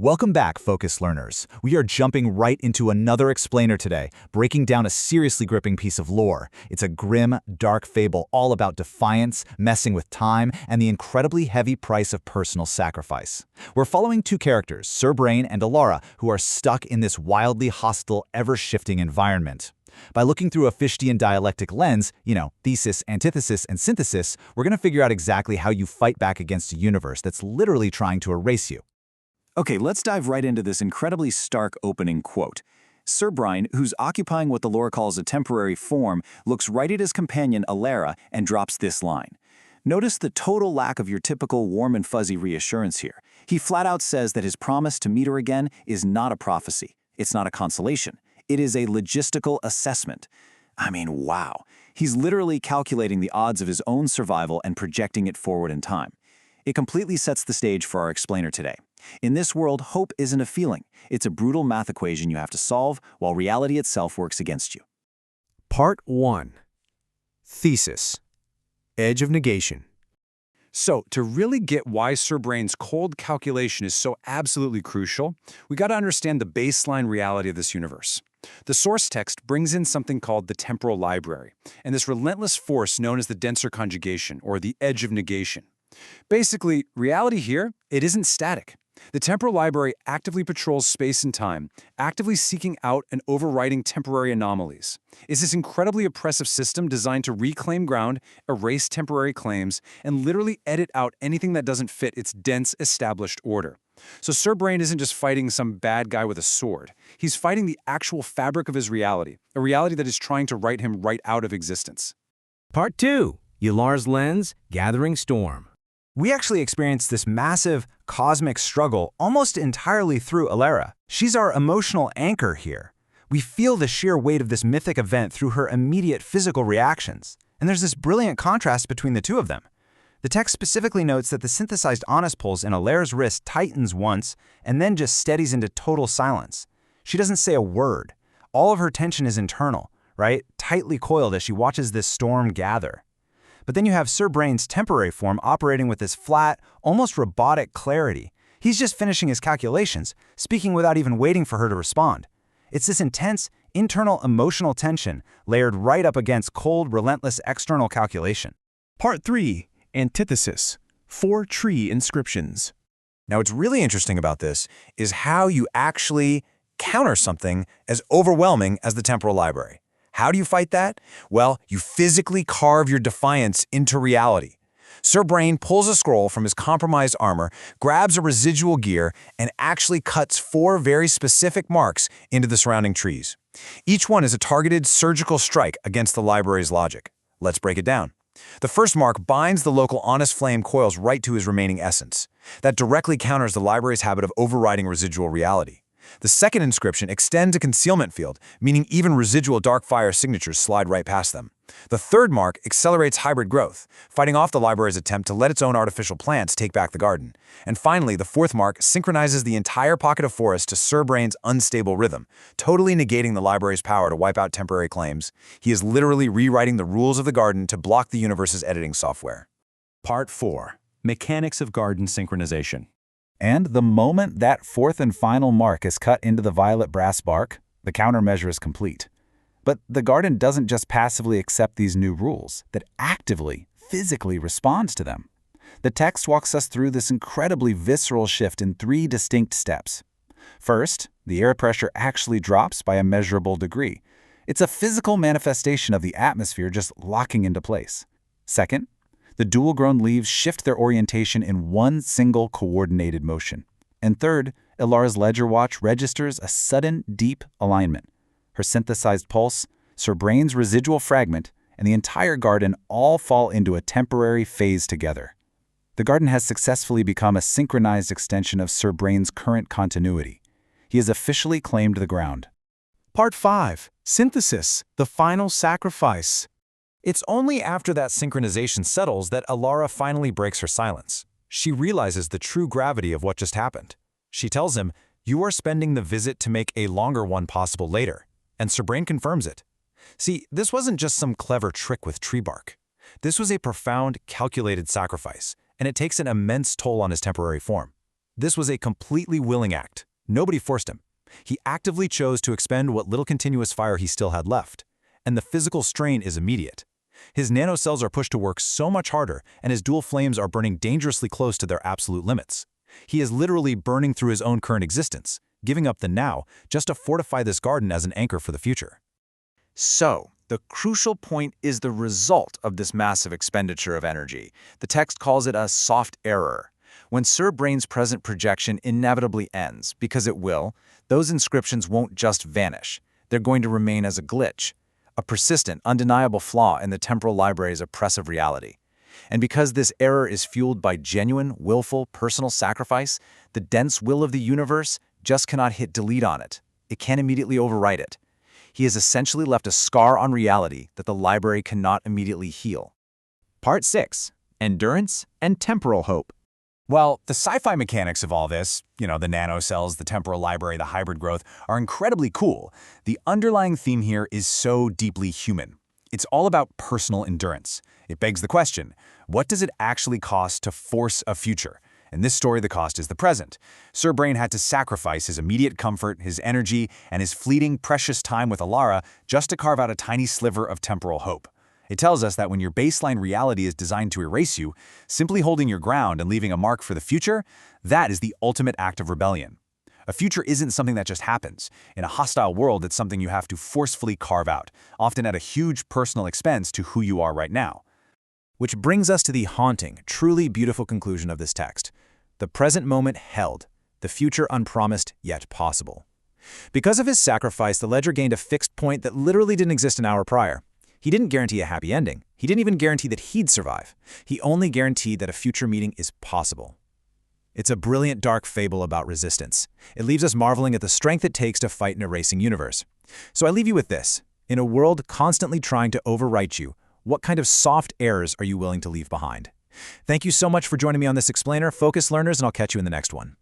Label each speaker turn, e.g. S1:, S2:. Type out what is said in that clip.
S1: Welcome back, Focus Learners. We are jumping right into another explainer today, breaking down a seriously gripping piece of lore. It's a grim, dark fable all about defiance, messing with time, and the incredibly heavy price of personal sacrifice. We're following two characters, Sir Brain and Alara, who are stuck in this wildly hostile, ever-shifting environment. By looking through a Fichtean dialectic lens, thesis, antithesis, and synthesis, we're going to figure out exactly how you fight back against a universe that's literally trying to erase you.
S2: Okay, let's dive right into this incredibly stark opening quote. Sir Brain, who's occupying what the lore calls a temporary form, looks right at his companion Alara and drops this line. Notice the total lack of your typical warm and fuzzy reassurance here. He flat out says that his promise to meet her again is not a prophecy. It's not a consolation. It is a logistical assessment. I mean, wow. He's literally calculating the odds of his own survival and projecting it forward in time. It completely sets the stage for our explainer today. In this world, hope isn't a feeling. It's a brutal math equation you have to solve, while reality itself works against you.
S3: Part 1. Thesis. Edge of negation.
S4: So, to really get why Sir Brain's cold calculation is so absolutely crucial, we got to understand the baseline reality of this universe. The source text brings in something called the temporal library, and this relentless force known as the denser conjugation, or the edge of negation. Basically, reality here, it isn't static. The temporal library actively patrols space and time, actively seeking out and overriding temporary anomalies. It's this incredibly oppressive system designed to reclaim ground, erase temporary claims, and literally edit out anything that doesn't fit its dense, established order. So Sir Brain isn't just fighting some bad guy with a sword. He's fighting the actual fabric of his reality, a reality that is trying to write him right out of existence.
S3: Part 2. Ylar's Lens, Gathering Storm.
S5: We actually experienced this massive cosmic struggle almost entirely through Alara. She's our emotional anchor here. We feel the sheer weight of this mythic event through her immediate physical reactions. And there's this brilliant contrast between the two of them. The text specifically notes that the synthesized Honest pulse in Alara's wrist tightens once and then just steadies into total silence. She doesn't say a word. All of her tension is internal, right? Tightly coiled as she watches this storm gather. But then you have Sir Brain's temporary form operating with this flat, almost robotic clarity. He's just finishing his calculations, speaking without even waiting for her to respond. It's this intense, internal emotional tension layered right up against cold, relentless external calculation.
S6: Part 3. Antithesis. 4 tree inscriptions.
S7: Now, what's really interesting about this is how you actually counter something as overwhelming as the temporal library. How do you fight that? Well, you physically carve your defiance into reality. Sir Brain pulls a scroll from his compromised armor, grabs a residual gear, and actually cuts 4 very specific marks into the surrounding trees. Each one is a targeted surgical strike against the library's logic. Let's break it down. The first mark binds the local honest flame coils right to his remaining essence. That directly counters the library's habit of overriding residual reality. The second inscription extends a concealment field, meaning even residual dark fire signatures slide right past them. The third mark accelerates hybrid growth, fighting off the library's attempt to let its own artificial plants take back the garden. And finally, the fourth mark synchronizes the entire pocket of forest to Sir Brain's unstable rhythm, totally negating the library's power to wipe out temporary claims. He is literally rewriting the rules of the garden to block the universe's editing software.
S2: Part 4. Mechanics of garden synchronization.
S1: And the moment that fourth and final mark is cut into the violet brass bark, the countermeasure is complete. But the garden doesn't just passively accept these new rules, that actively, physically responds to them. The text walks us through this incredibly visceral shift in 3 distinct steps. First, the air pressure actually drops by a measurable degree. It's a physical manifestation of the atmosphere just locking into place. Second, the dual-grown leaves shift their orientation in one single coordinated motion. And third, Alara's ledger watch registers a sudden, deep alignment. Her synthesized pulse, Sir Brain's residual fragment, and the entire garden all fall into a temporary phase together. The garden has successfully become a synchronized extension of Sir Brain's current continuity. He has officially claimed the ground.
S6: Part 5. Synthesis. The final sacrifice.
S7: It's only after that synchronization settles that Alara finally breaks her silence. She realizes the true gravity of what just happened. She tells him, "You are spending the visit to make a longer one possible later," and Sir Brain confirms it. See, this wasn't just some clever trick with tree bark. This was a profound, calculated sacrifice, and it takes an immense toll on his temporary form.
S2: This was a completely willing act. Nobody forced him. He actively chose to expend what little continuous fire he still had left. And the physical strain is immediate. His nanocells are pushed to work so much harder, and his dual flames are burning dangerously close to their absolute limits. He is literally burning through his own current existence, giving up the now just to fortify this garden as an anchor for the future.
S8: So, the crucial point is the result of this massive expenditure of energy. The text calls it a soft error. When Sir Brain's present projection inevitably ends, because it will, those inscriptions won't just vanish. They're going to remain as a glitch, a persistent, undeniable flaw in the temporal library's oppressive reality. And because this error is fueled by genuine, willful, personal sacrifice, the dense will of the universe just cannot hit delete on it. It can't immediately overwrite it. He has essentially left a scar on reality that the library cannot immediately heal.
S1: Part 6. Endurance and Temporal Hope.
S2: Well, the sci-fi mechanics of all this, the nanocells, the temporal library, the hybrid growth, are incredibly cool. The underlying theme here is so deeply human. It's all about personal endurance. It begs the question, what does it actually cost to force a future? In this story, the cost is the present. Sir Brain had to sacrifice his immediate comfort, his energy, and his fleeting, precious time with Alara just to carve out a tiny sliver of temporal hope. It tells us that when your baseline reality is designed to erase you, simply holding your ground and leaving a mark for the future, that is the ultimate act of rebellion. A future isn't something that just happens. In a hostile world, it's something you have to forcefully carve out, often at a huge personal expense to who you are right now. Which brings us to the haunting, truly beautiful conclusion of this text. The present moment held, the future unpromised yet possible. Because of his sacrifice, the ledger gained a fixed point that literally didn't exist an hour prior. He didn't guarantee a happy ending. He didn't even guarantee that he'd survive. He only guaranteed that a future meeting is possible. It's a brilliant dark fable about resistance. It leaves us marveling at the strength it takes to fight an erasing universe. So I leave you with this. In a world constantly trying to overwrite you, what kind of soft errors are you willing to leave behind? Thank you so much for joining me on this explainer, Focus Learners, and I'll catch you in the next one.